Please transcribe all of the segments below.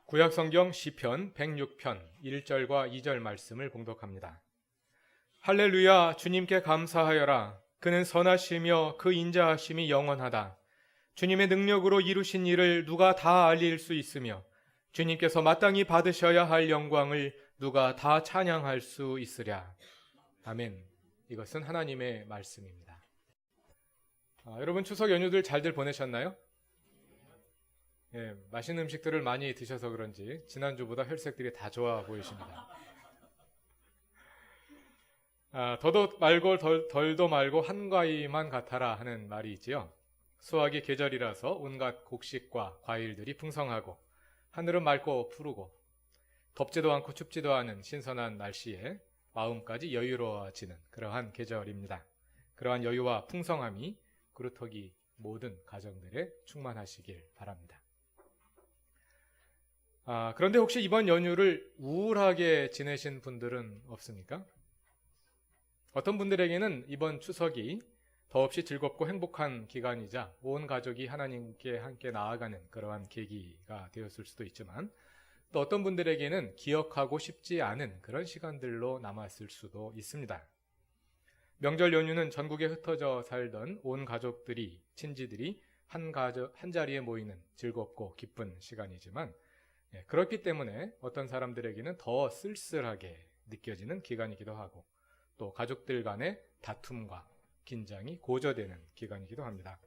구약성경 시편 106편 1절과 2절 말씀을 봉독합니다. 할렐루야, 주님께 감사하여라. 그는 선하시며 그 인자하심이 영원하다. 주님의 능력으로 이루신 일을 누가 다 알릴 수 있으며 주님께서 마땅히 받으셔야 할 영광을 누가 다 찬양할 수 있으랴. 아멘. 이것은 하나님의 말씀입니다. 여러분 추석 연휴들 잘들 보내셨나요? 맛있는 음식들을 많이 드셔서 그런지 지난주보다 혈색들이 다 좋아 보이십니다. 더도 말고 덜도 말고 한가위만 같아라 하는 말이 있지요. 수확의 계절이라서 온갖 곡식과 과일들이 풍성하고 하늘은 맑고 푸르고 덥지도 않고 춥지도 않은 신선한 날씨에 마음까지 여유로워지는 그러한 계절입니다. 그러한 여유와 풍성함이 그루터기 모든 가정들에 충만하시길 바랍니다. 그런데 혹시 이번 연휴를 우울하게 지내신 분들은 없습니까? 어떤 분들에게는 이번 추석이 더없이 즐겁고 행복한 기간이자 온 가족이 하나님께 함께 나아가는 그러한 계기가 되었을 수도 있지만 또 어떤 분들에게는 기억하고 싶지 않은 그런 시간들로 남았을 수도 있습니다. 명절 연휴는 전국에 흩어져 살던 온 가족들이, 친지들이 한 자리에 모이는 즐겁고 기쁜 시간이지만 그렇기 때문에 어떤 사람들에게는 더 쓸쓸하게 느껴지는 기간이기도 하고 또 가족들 간의 다툼과 긴장이 고조되는 기간이기도 합니다.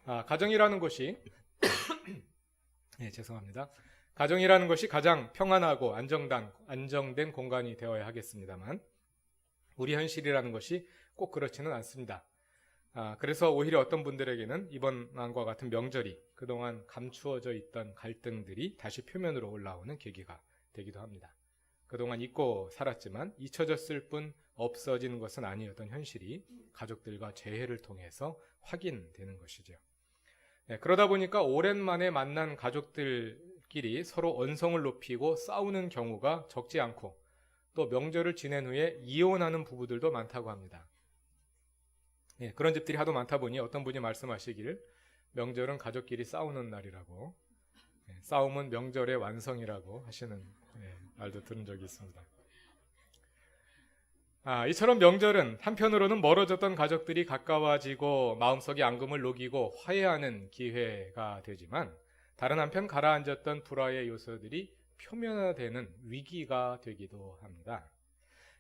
가정이라는 것이 가정이라는 것이 가장 평안하고 안정된 공간이 되어야 하겠습니다만 우리 현실이라는 것이 꼭 그렇지는 않습니다. 그래서 오히려 어떤 분들에게는 이번과 같은 명절이 그동안 감추어져 있던 갈등들이 다시 표면으로 올라오는 계기가 되기도 합니다. 그동안 잊고 살았지만 잊혀졌을 뿐 없어지는 것은 아니었던 현실이 가족들과 재회를 통해서 확인되는 것이죠. 그러다 보니까 오랜만에 만난 가족들끼리 서로 언성을 높이고 싸우는 경우가 적지 않고 또 명절을 지낸 후에 이혼하는 부부들도 많다고 합니다. 그런 집들이 하도 많다 보니 어떤 분이 말씀하시길 명절은 가족끼리 싸우는 날이라고, 싸움은 명절의 완성이라고 하시는 말도 들은 적이 있습니다. 이처럼 명절은 한편으로는 멀어졌던 가족들이 가까워지고 마음속의 앙금을 녹이고 화해하는 기회가 되지만 다른 한편 가라앉았던 불화의 요소들이 표면화되는 위기가 되기도 합니다.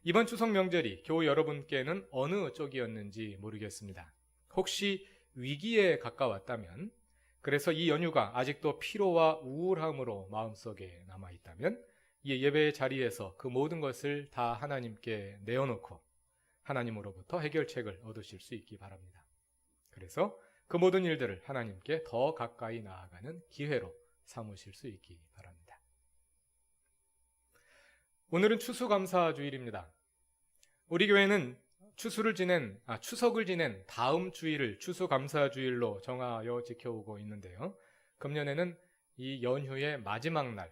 이번 추석 명절이 교우 여러분께는 어느 쪽이었는지 모르겠습니다. 혹시 위기에 가까웠다면, 그래서 이 연휴가 아직도 피로와 우울함으로 마음속에 남아있다면 이 예배의 자리에서 그 모든 것을 다 하나님께 내어놓고 하나님으로부터 해결책을 얻으실 수 있기 바랍니다. 그래서 그 모든 일들을 하나님께 더 가까이 나아가는 기회로 삼으실 수 있기 바랍니다. 오늘은 추수감사주일입니다. 우리 교회는 추석을 지낸 다음 주일을 추수감사주일로 정하여 지켜오고 있는데요. 금년에는 이 연휴의 마지막 날,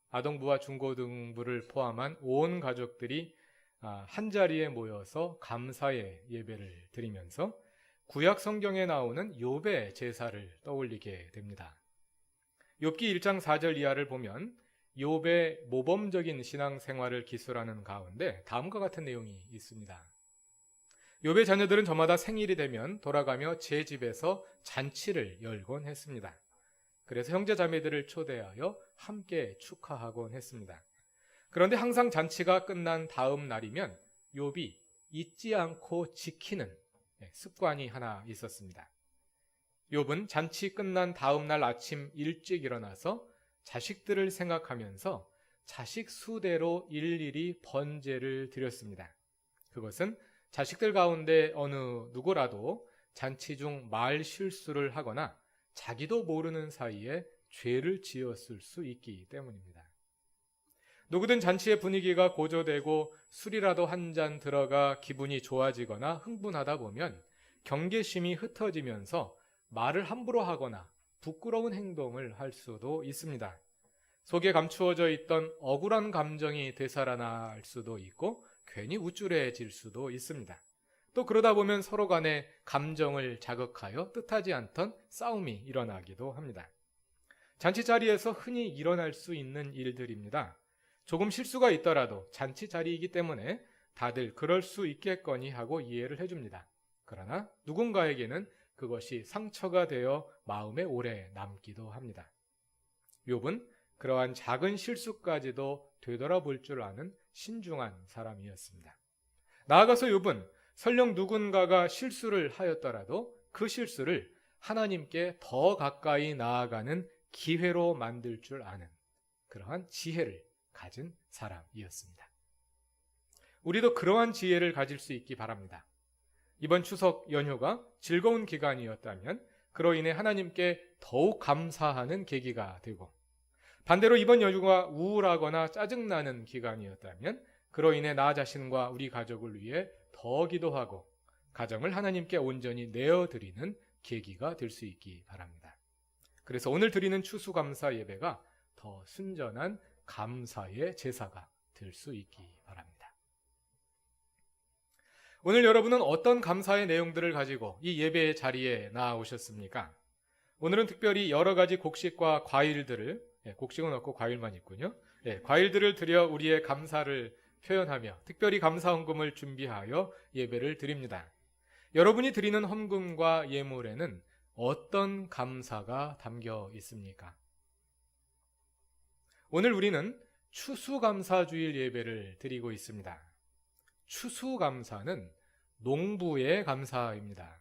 아동부와 중고등부를 포함한 온 가족들이 한 자리에 모여서 감사의 예배를 드리면서 구약 성경에 나오는 욥의 제사를 떠올리게 됩니다. 욥기 1장 4절 이하를 보면 욥의 모범적인 신앙생활을 기술하는 가운데 다음과 같은 내용이 있습니다. 욥의 자녀들은 저마다 생일이 되면 돌아가며 제 집에서 잔치를 열곤 했습니다. 그래서 형제 자매들을 초대하여 함께 축하하곤 했습니다. 그런데 항상 잔치가 끝난 다음 날이면 욥이 잊지 않고 지키는 습관이 하나 있었습니다. 욥은 잔치 끝난 다음 날 아침 일찍 일어나서 자식들을 생각하면서 자식 수대로 일일이 번제를 드렸습니다. 그것은 자식들 가운데 어느 누구라도 잔치 중 말 실수를 하거나 자기도 모르는 사이에 죄를 지었을 수 있기 때문입니다. 누구든 잔치의 분위기가 고조되고 술이라도 한 잔 들어가 기분이 좋아지거나 흥분하다 보면 경계심이 흩어지면서 말을 함부로 하거나 부끄러운 행동을 할 수도 있습니다. 속에 감추어져 있던 억울한 감정이 되살아날 수도 있고 괜히 우쭐해질 수도 있습니다. 또 그러다 보면 서로 간에 감정을 자극하여 뜻하지 않던 싸움이 일어나기도 합니다. 잔치 자리에서 흔히 일어날 수 있는 일들입니다. 조금 실수가 있더라도 잔치 자리이기 때문에 다들 그럴 수 있겠거니 하고 이해를 해줍니다. 그러나 누군가에게는 그것이 상처가 되어 마음에 오래 남기도 합니다. 욥은 그러한 작은 실수까지도 되돌아볼 줄 아는 신중한 사람이었습니다. 나아가서 욥은 설령 누군가가 실수를 하였더라도 그 실수를 하나님께 더 가까이 나아가는 기회로 만들 줄 아는 그러한 지혜를 가진 사람이었습니다. 우리도 그러한 지혜를 가질 수 있기 바랍니다. 이번 추석 연휴가 즐거운 기간이었다면 그로 인해 하나님께 더욱 감사하는 계기가 되고, 반대로 이번 연휴가 우울하거나 짜증나는 기간이었다면 그로 인해 나 자신과 우리 가족을 위해 더 기도하고 가정을 하나님께 온전히 내어드리는 계기가 될 수 있기 바랍니다. 그래서 오늘 드리는 추수감사 예배가 더 순전한 감사의 제사가 될 수 있기 바랍니다. 오늘 여러분은 어떤 감사의 내용들을 가지고 이 예배의 자리에 나아오셨습니까? 오늘은 특별히 여러 가지 곡식과 과일들을, 곡식은 없고 과일만 있군요. 과일들을 드려 우리의 감사를 표현하며 특별히 감사 헌금을 준비하여 예배를 드립니다. 여러분이 드리는 헌금과 예물에는 어떤 감사가 담겨 있습니까? 오늘 우리는 추수감사주일 예배를 드리고 있습니다. 추수감사는 농부의 감사입니다.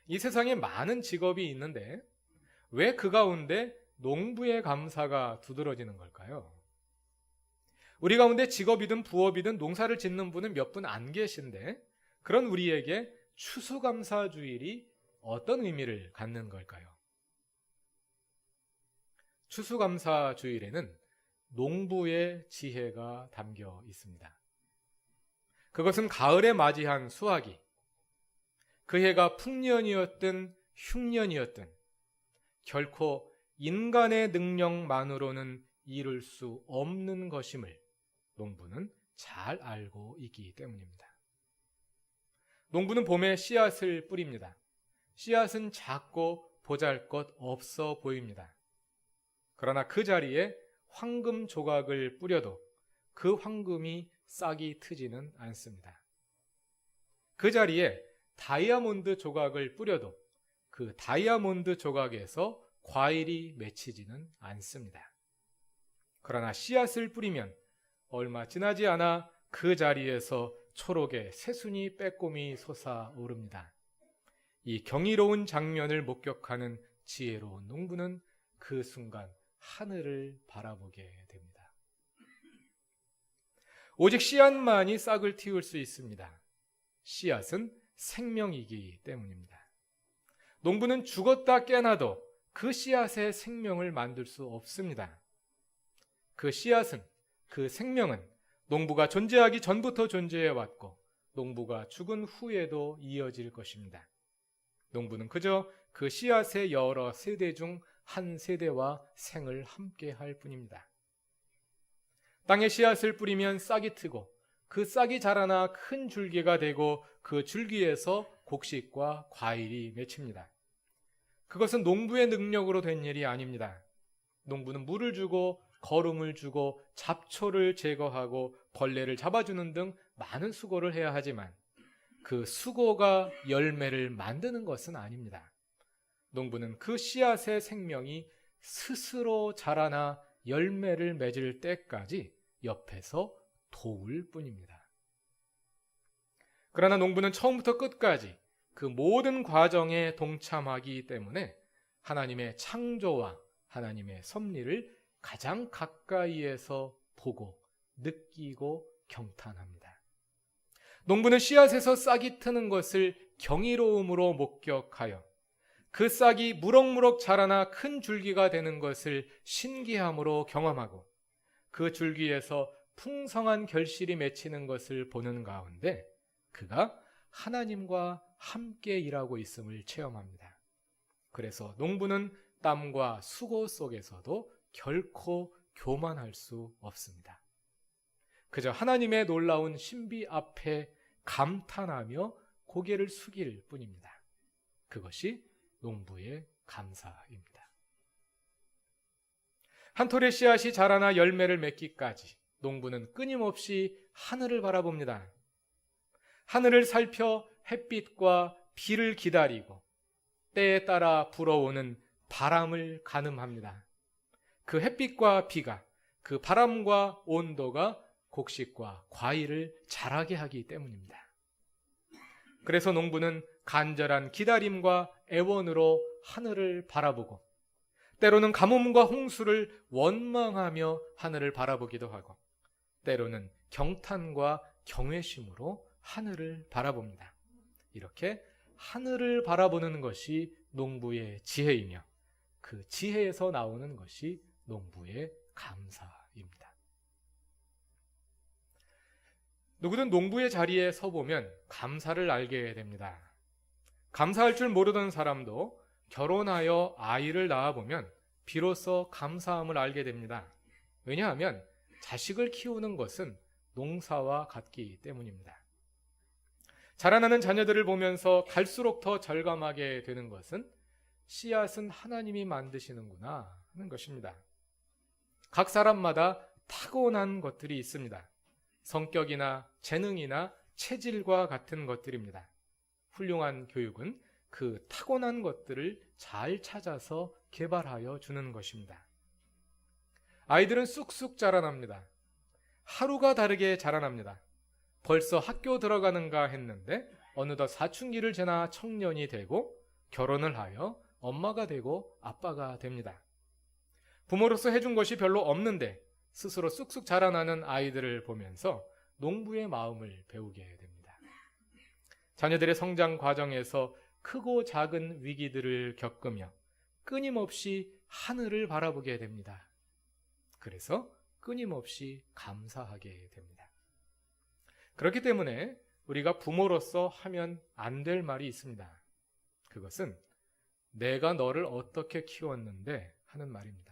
이 세상에 많은 직업이 있는데 왜 그 가운데 농부의 감사가 두드러지는 걸까요? 우리 가운데 직업이든 부업이든 농사를 짓는 분은 몇 분 안 계신데 그런 우리에게 추수감사주일이 어떤 의미를 갖는 걸까요? 추수감사주일에는 농부의 지혜가 담겨 있습니다. 그것은 가을에 맞이한 수확이 그 해가 풍년이었든 흉년이었든 결코 인간의 능력만으로는 이룰 수 없는 것임을 농부는 잘 알고 있기 때문입니다. 농부는 봄에 씨앗을 뿌립니다. 씨앗은 작고 보잘것없어 보입니다. 그러나 그 자리에 황금 조각을 뿌려도 그 황금이 싹이 트지는 않습니다. 그 자리에 다이아몬드 조각을 뿌려도 그 다이아몬드 조각에서 과일이 맺히지는 않습니다. 그러나 씨앗을 뿌리면 얼마 지나지 않아 그 자리에서 초록의 새순이 빼꼼히 솟아오릅니다. 이 경이로운 장면을 목격하는 지혜로운 농부는 그 순간 하늘을 바라보게 됩니다. 오직 씨앗만이 싹을 틔울 수 있습니다. 씨앗은 생명이기 때문입니다. 농부는 죽었다 깨나도 그 씨앗의 생명을 만들 수 없습니다. 그 씨앗은, 그 생명은 농부가 존재하기 전부터 존재해왔고 농부가 죽은 후에도 이어질 것입니다. 농부는 그저 그 씨앗의 여러 세대 중 한 세대와 생을 함께 할 뿐입니다. 땅에 씨앗을 뿌리면 싹이 트고 그 싹이 자라나 큰 줄기가 되고 그 줄기에서 곡식과 과일이 맺힙니다. 그것은 농부의 능력으로 된 일이 아닙니다. 농부는 물을 주고 거름을 주고 잡초를 제거하고 벌레를 잡아주는 등 많은 수고를 해야 하지만 그 수고가 열매를 만드는 것은 아닙니다. 농부는 그 씨앗의 생명이 스스로 자라나 열매를 맺을 때까지 옆에서 도울 뿐입니다. 그러나 농부는 처음부터 끝까지 그 모든 과정에 동참하기 때문에 하나님의 창조와 하나님의 섭리를 가장 가까이에서 보고 느끼고 경탄합니다. 농부는 씨앗에서 싹이 트는 것을 경이로움으로 목격하여 그 싹이 무럭무럭 자라나 큰 줄기가 되는 것을 신기함으로 경험하고 그 줄기에서 풍성한 결실이 맺히는 것을 보는 가운데 그가 하나님과 함께 일하고 있음을 체험합니다. 그래서 농부는 땀과 수고 속에서도 결코 교만할 수 없습니다. 그저 하나님의 놀라운 신비 앞에 감탄하며 고개를 숙일 뿐입니다. 그것이 농부의 감사입니다. 한 톨의 씨앗이 자라나 열매를 맺기까지 농부는 끊임없이 하늘을 바라봅니다. 하늘을 살펴 햇빛과 비를 기다리고 때에 따라 불어오는 바람을 가늠합니다. 그 햇빛과 비가, 그 바람과 온도가 곡식과 과일을 자라게 하기 때문입니다. 그래서 농부는 간절한 기다림과 애원으로 하늘을 바라보고 때로는 가뭄과 홍수를 원망하며 하늘을 바라보기도 하고 때로는 경탄과 경외심으로 하늘을 바라봅니다. 이렇게 하늘을 바라보는 것이 농부의 지혜이며 그 지혜에서 나오는 것이 농부의 감사입니다. 누구든 농부의 자리에 서보면 감사를 알게 됩니다. 감사할 줄 모르던 사람도 결혼하여 아이를 낳아보면 비로소 감사함을 알게 됩니다. 왜냐하면 자식을 키우는 것은 농사와 같기 때문입니다. 자라나는 자녀들을 보면서 갈수록 더 절감하게 되는 것은 씨앗은 하나님이 만드시는구나 하는 것입니다. 각 사람마다 타고난 것들이 있습니다. 성격이나 재능이나 체질과 같은 것들입니다. 훌륭한 교육은 그 타고난 것들을 잘 찾아서 개발하여 주는 것입니다. 아이들은 쑥쑥 자라납니다. 하루가 다르게 자라납니다. 벌써 학교 들어가는가 했는데 어느덧 사춘기를 지나 청년이 되고 결혼을 하여 엄마가 되고 아빠가 됩니다. 부모로서 해준 것이 별로 없는데 스스로 쑥쑥 자라나는 아이들을 보면서 농부의 마음을 배우게 됩니다. 자녀들의 성장 과정에서 크고 작은 위기들을 겪으며 끊임없이 하늘을 바라보게 됩니다. 그래서 끊임없이 감사하게 됩니다. 그렇기 때문에 우리가 부모로서 하면 안 될 말이 있습니다. 그것은 내가 너를 어떻게 키웠는데 하는 말입니다.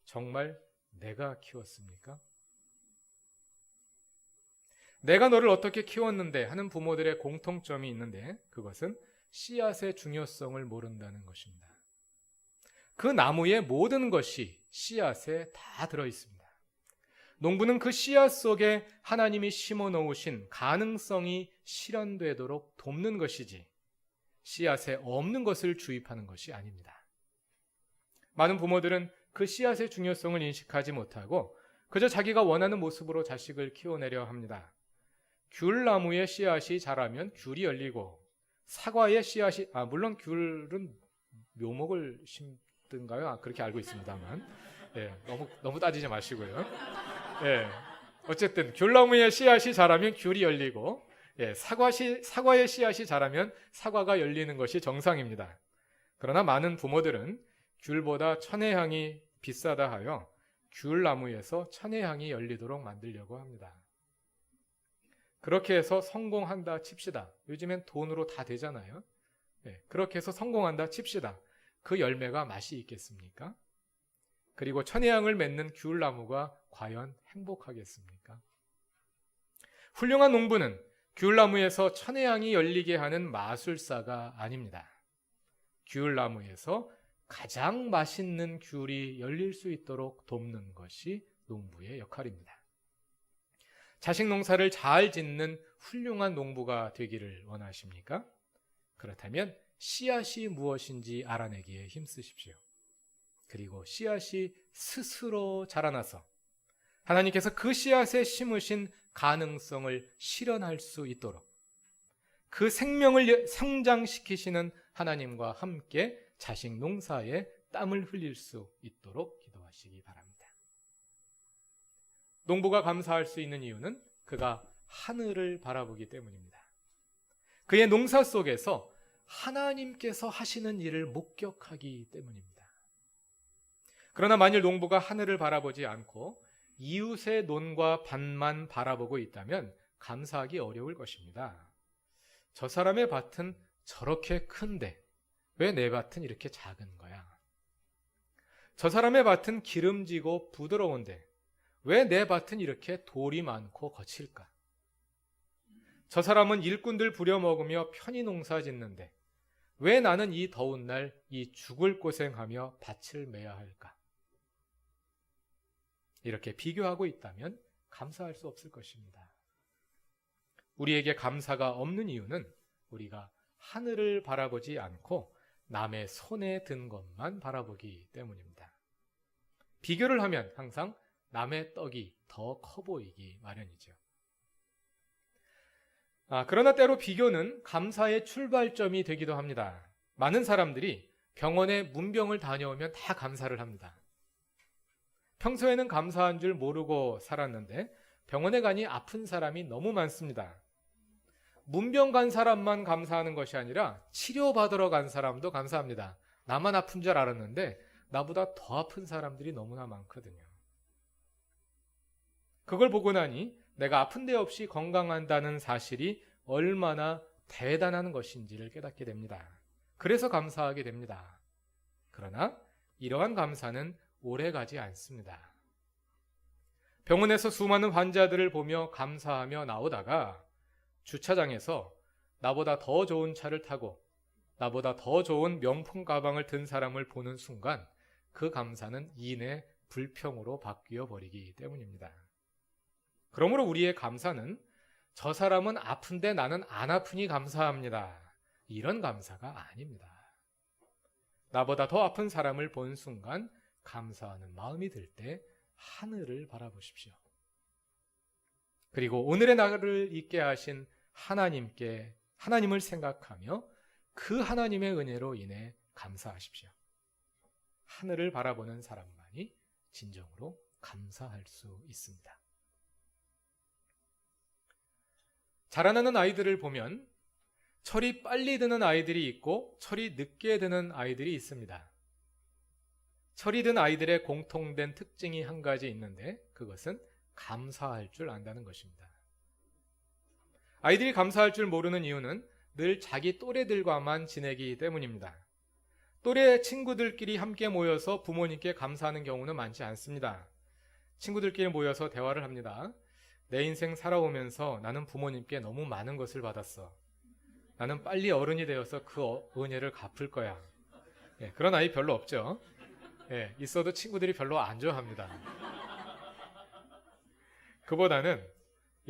정말 내가 키웠습니까? 내가 너를 어떻게 키웠는데 하는 부모들의 공통점이 있는데 그것은 씨앗의 중요성을 모른다는 것입니다. 그 나무의 모든 것이 씨앗에 다 들어있습니다. 농부는 그 씨앗 속에 하나님이 심어 놓으신 가능성이 실현되도록 돕는 것이지 씨앗에 없는 것을 주입하는 것이 아닙니다. 많은 부모들은 그 씨앗의 중요성을 인식하지 못하고 그저 자기가 원하는 모습으로 자식을 키워내려 합니다. 귤나무의 씨앗이 자라면 귤이 열리고 사과의 씨앗이 물론 귤은 묘목을 심든가요? 그렇게 알고 있습니다만 너무 따지지 마시고요. 어쨌든 귤나무의 씨앗이 자라면 귤이 열리고 사과의 씨앗이 자라면 사과가 열리는 것이 정상입니다. 그러나 많은 부모들은 귤보다 천혜향이 비싸다 하여 귤나무에서 천혜향이 열리도록 만들려고 합니다. 그렇게 해서 성공한다 칩시다. 요즘엔 돈으로 다 되잖아요. 그렇게 해서 성공한다 칩시다. 그 열매가 맛이 있겠습니까? 그리고 천혜향을 맺는 귤나무가 과연 행복하겠습니까? 훌륭한 농부는 귤나무에서 천혜향이 열리게 하는 마술사가 아닙니다. 귤나무에서 가장 맛있는 귤이 열릴 수 있도록 돕는 것이 농부의 역할입니다. 자식 농사를 잘 짓는 훌륭한 농부가 되기를 원하십니까? 그렇다면 씨앗이 무엇인지 알아내기에 힘쓰십시오. 그리고 씨앗이 스스로 자라나서 하나님께서 그 씨앗에 심으신 가능성을 실현할 수 있도록 그 생명을 성장시키시는 하나님과 함께 자식 농사에 땀을 흘릴 수 있도록 기도하시기 바랍니다. 농부가 감사할 수 있는 이유는 그가 하늘을 바라보기 때문입니다. 그의 농사 속에서 하나님께서 하시는 일을 목격하기 때문입니다. 그러나 만일 농부가 하늘을 바라보지 않고 이웃의 논과 밭만 바라보고 있다면 감사하기 어려울 것입니다. 저 사람의 밭은 저렇게 큰데 왜 내 밭은 이렇게 작은 거야? 저 사람의 밭은 기름지고 부드러운데 왜 내 밭은 이렇게 돌이 많고 거칠까? 저 사람은 일꾼들 부려먹으며 편히 농사 짓는데 왜 나는 이 더운 날 이 죽을 고생하며 밭을 매야 할까? 이렇게 비교하고 있다면 감사할 수 없을 것입니다. 우리에게 감사가 없는 이유는 우리가 하늘을 바라보지 않고 남의 손에 든 것만 바라보기 때문입니다. 비교를 하면 항상 남의 떡이 더 커 보이기 마련이죠. 그러나 때로 비교는 감사의 출발점이 되기도 합니다. 많은 사람들이 병원에 문병을 다녀오면 다 감사를 합니다. 평소에는 감사한 줄 모르고 살았는데 병원에 가니 아픈 사람이 너무 많습니다. 문병 간 사람만 감사하는 것이 아니라 치료받으러 간 사람도 감사합니다. 나만 아픈 줄 알았는데 나보다 더 아픈 사람들이 너무나 많거든요. 그걸 보고 나니 내가 아픈 데 없이 건강한다는 사실이 얼마나 대단한 것인지를 깨닫게 됩니다. 그래서 감사하게 됩니다. 그러나 이러한 감사는 오래가지 않습니다. 병원에서 수많은 환자들을 보며 감사하며 나오다가 주차장에서 나보다 더 좋은 차를 타고 나보다 더 좋은 명품 가방을 든 사람을 보는 순간 그 감사는 이내 불평으로 바뀌어 버리기 때문입니다. 그러므로 우리의 감사는 저 사람은 아픈데 나는 안 아프니 감사합니다. 이런 감사가 아닙니다. 나보다 더 아픈 사람을 본 순간 감사하는 마음이 들 때 하늘을 바라보십시오. 그리고 오늘의 나를 있게 하신 하나님을 생각하며 그 하나님의 은혜로 인해 감사하십시오. 하늘을 바라보는 사람만이 진정으로 감사할 수 있습니다. 자라나는 아이들을 보면 철이 빨리 드는 아이들이 있고 철이 늦게 드는 아이들이 있습니다. 철이 든 아이들의 공통된 특징이 한 가지 있는데 그것은 감사할 줄 안다는 것입니다. 아이들이 감사할 줄 모르는 이유는 늘 자기 또래들과만 지내기 때문입니다. 또래 친구들끼리 함께 모여서 부모님께 감사하는 경우는 많지 않습니다. 친구들끼리 모여서 대화를 합니다. 내 인생 살아오면서 나는 부모님께 너무 많은 것을 받았어. 나는 빨리 어른이 되어서 그 은혜를 갚을 거야. 그런 아이 별로 없죠. 있어도 친구들이 별로 안 좋아합니다. 그보다는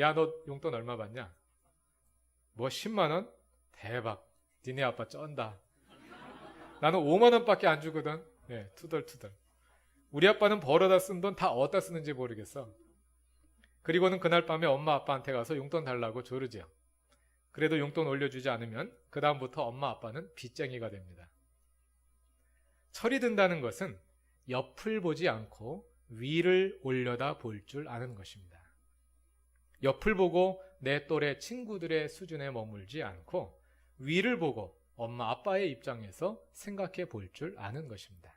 야, 너 용돈 얼마 받냐? 뭐 10만 원? 대박. 니네 아빠 쩐다. 나는 5만 원밖에 안 주거든. 투덜투덜. 우리 아빠는 벌어다 쓴 돈 다 어디다 쓰는지 모르겠어. 그리고는 그날 밤에 엄마 아빠한테 가서 용돈 달라고 조르지요. 그래도 용돈 올려주지 않으면 그 다음부터 엄마 아빠는 빚쟁이가 됩니다. 철이 든다는 것은 옆을 보지 않고 위를 올려다 볼 줄 아는 것입니다. 옆을 보고 내 또래 친구들의 수준에 머물지 않고 위를 보고 엄마 아빠의 입장에서 생각해 볼 줄 아는 것입니다.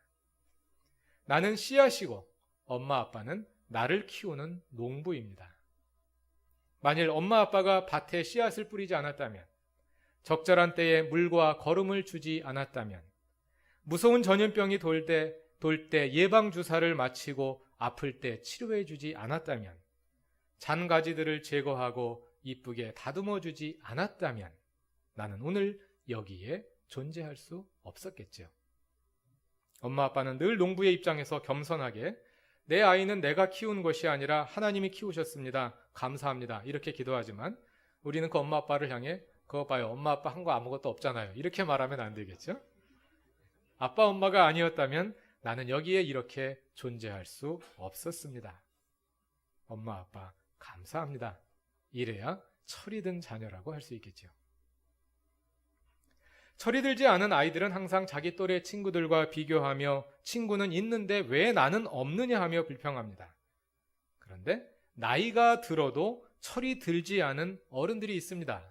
나는 씨앗이고 엄마 아빠는 나를 키우는 농부입니다. 만일 엄마 아빠가 밭에 씨앗을 뿌리지 않았다면, 적절한 때에 물과 거름을 주지 않았다면, 무서운 전염병이 돌 때 예방주사를 마치고 아플 때 치료해 주지 않았다면, 잔가지들을 제거하고 이쁘게 다듬어 주지 않았다면 나는 오늘 여기에 존재할 수 없었겠죠. 엄마 아빠는 늘 농부의 입장에서 겸손하게 내 아이는 내가 키운 것이 아니라 하나님이 키우셨습니다. 감사합니다. 이렇게 기도하지만 우리는 그 엄마 아빠를 향해 그거 봐요. 엄마 아빠 한 거 아무것도 없잖아요. 이렇게 말하면 안 되겠죠? 아빠 엄마가 아니었다면 나는 여기에 이렇게 존재할 수 없었습니다. 엄마 아빠 감사합니다. 이래야 철이 든 자녀라고 할 수 있겠죠. 철이 들지 않은 아이들은 항상 자기 또래 친구들과 비교하며 친구는 있는데 왜 나는 없느냐 하며 불평합니다. 그런데 나이가 들어도 철이 들지 않은 어른들이 있습니다.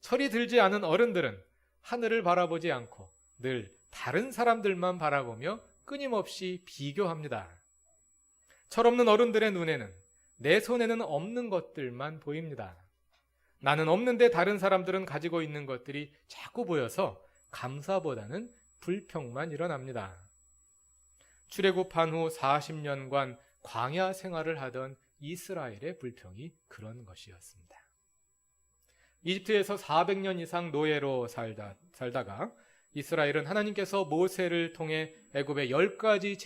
철이 들지 않은 어른들은 하늘을 바라보지 않고 늘 다른 사람들만 바라보며 끊임없이 비교합니다. 철없는 어른들의 눈에는 내 손에는 없는 것들만 보입니다. 나는 없는데 다른 사람들은 가지고 있는 것들이 자꾸 보여서 감사보다는 불평만 일어납니다. 출애굽한 후 40년간 광야 생활을 하던 이스라엘의 불평이 그런 것이었습니다. 이집트에서 400년 이상 노예로 살다가 이스라엘은 하나님께서 모세를 통해 애굽에 10가지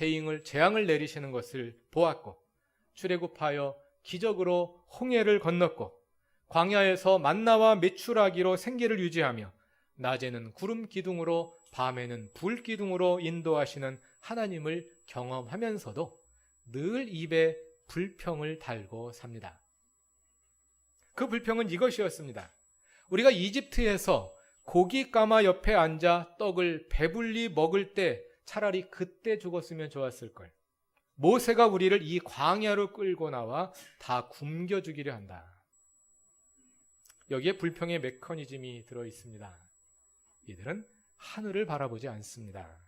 재앙을 내리시는 것을 보았고 출애굽하여 기적으로 홍해를 건넜고 광야에서 만나와 메추라기로 생계를 유지하며 낮에는 구름 기둥으로 밤에는 불 기둥으로 인도하시는 하나님을 경험하면서도 늘 입에 불평을 달고 삽니다. 그 불평은 이것이었습니다. 우리가 이집트에서 고기 가마 옆에 앉아 떡을 배불리 먹을 때 차라리 그때 죽었으면 좋았을 걸. 모세가 우리를 이 광야로 끌고 나와 다 굶겨 죽이려 한다. 여기에 불평의 메커니즘이 들어 있습니다. 이들은 하늘을 바라보지 않습니다.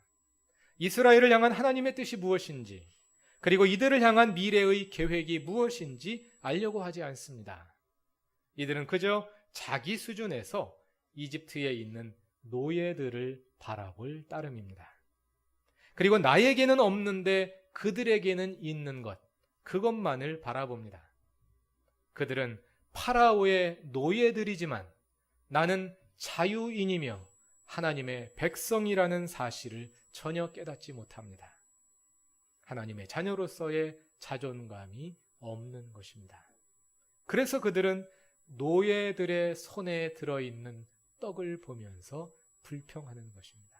이스라엘을 향한 하나님의 뜻이 무엇인지, 그리고 이들을 향한 미래의 계획이 무엇인지 알려고 하지 않습니다. 이들은 그저 자기 수준에서 이집트에 있는 노예들을 바라볼 따름입니다. 그리고 나에게는 없는데 그들에게는 있는 것, 그것만을 바라봅니다. 그들은 파라오의 노예들이지만 나는 자유인이며 하나님의 백성이라는 사실을 전혀 깨닫지 못합니다. 하나님의 자녀로서의 자존감이 없는 것입니다. 그래서 그들은 노예들의 손에 들어있는 떡을 보면서 불평하는 것입니다.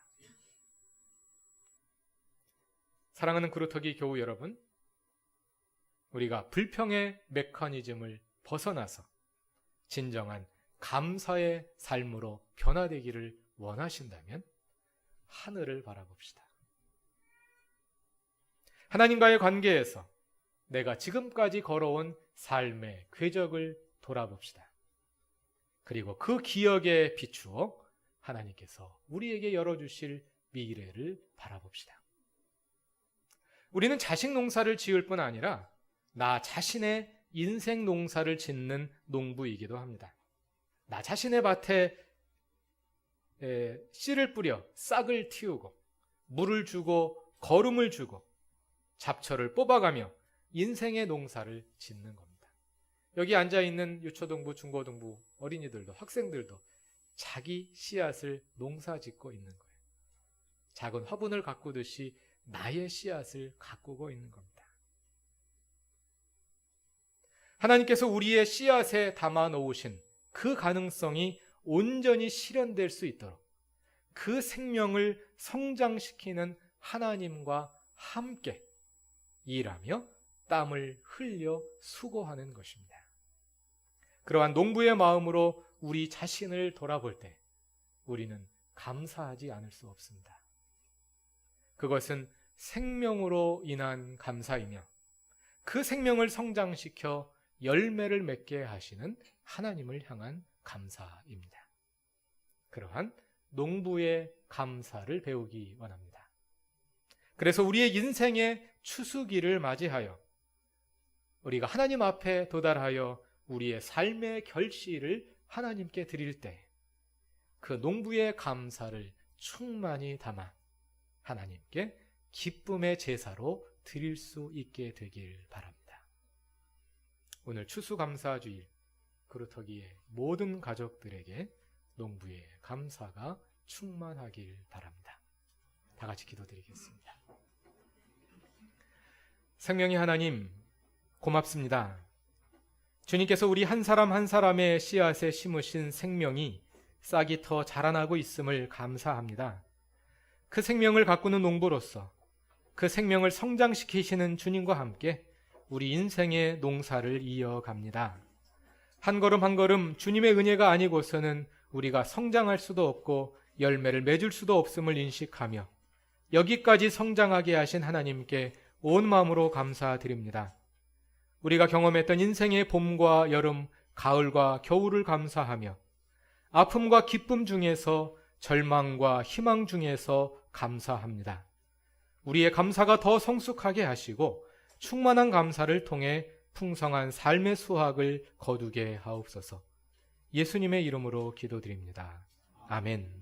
사랑하는 그루터기 교우 여러분, 우리가 불평의 메커니즘을 벗어나서 진정한 감사의 삶으로 변화되기를 원하신다면 하늘을 바라봅시다. 하나님과의 관계에서 내가 지금까지 걸어온 삶의 궤적을 돌아봅시다. 그리고 그 기억에 비추어 하나님께서 우리에게 열어주실 미래를 바라봅시다. 우리는 자식 농사를 지을 뿐 아니라 나 자신의 인생 농사를 짓는 농부이기도 합니다. 나 자신의 밭에 씨를 뿌려 싹을 틔우고 물을 주고 거름을 주고 잡초를 뽑아가며 인생의 농사를 짓는 겁니다. 여기 앉아있는 유초등부, 중고등부 어린이들도 학생들도 자기 씨앗을 농사짓고 있는 거예요. 작은 화분을 가꾸듯이 나의 씨앗을 가꾸고 있는 겁니다. 하나님께서 우리의 씨앗에 담아 놓으신 그 가능성이 온전히 실현될 수 있도록 그 생명을 성장시키는 하나님과 함께 일하며 땀을 흘려 수고하는 것입니다. 그러한 농부의 마음으로 우리 자신을 돌아볼 때 우리는 감사하지 않을 수 없습니다. 그것은 생명으로 인한 감사이며 그 생명을 성장시켜 열매를 맺게 하시는 하나님을 향한 감사입니다. 그러한 농부의 감사를 배우기 원합니다. 그래서 우리의 인생의 추수기를 맞이하여 우리가 하나님 앞에 도달하여 우리의 삶의 결실을 하나님께 드릴 때 그 농부의 감사를 충만히 담아 하나님께 기쁨의 제사로 드릴 수 있게 되길 바랍니다. 오늘 추수감사주일 그루터기의 모든 가족들에게 농부의 감사가 충만하길 바랍니다. 다 같이 기도드리겠습니다. 생명의 하나님, 고맙습니다. 주님께서 우리 한 사람 한 사람의 씨앗에 심으신 생명이 싹이 터 자라나고 있음을 감사합니다. 그 생명을 가꾸는 농부로서 그 생명을 성장시키시는 주님과 함께 우리 인생의 농사를 이어갑니다. 한 걸음 한 걸음 주님의 은혜가 아니고서는 우리가 성장할 수도 없고 열매를 맺을 수도 없음을 인식하며 여기까지 성장하게 하신 하나님께 온 마음으로 감사드립니다. 우리가 경험했던 인생의 봄과 여름, 가을과 겨울을 감사하며 아픔과 기쁨 중에서 절망과 희망 중에서 감사합니다. 우리의 감사가 더 성숙하게 하시고 충만한 감사를 통해 풍성한 삶의 수확을 거두게 하옵소서. 예수님의 이름으로 기도드립니다. 아멘.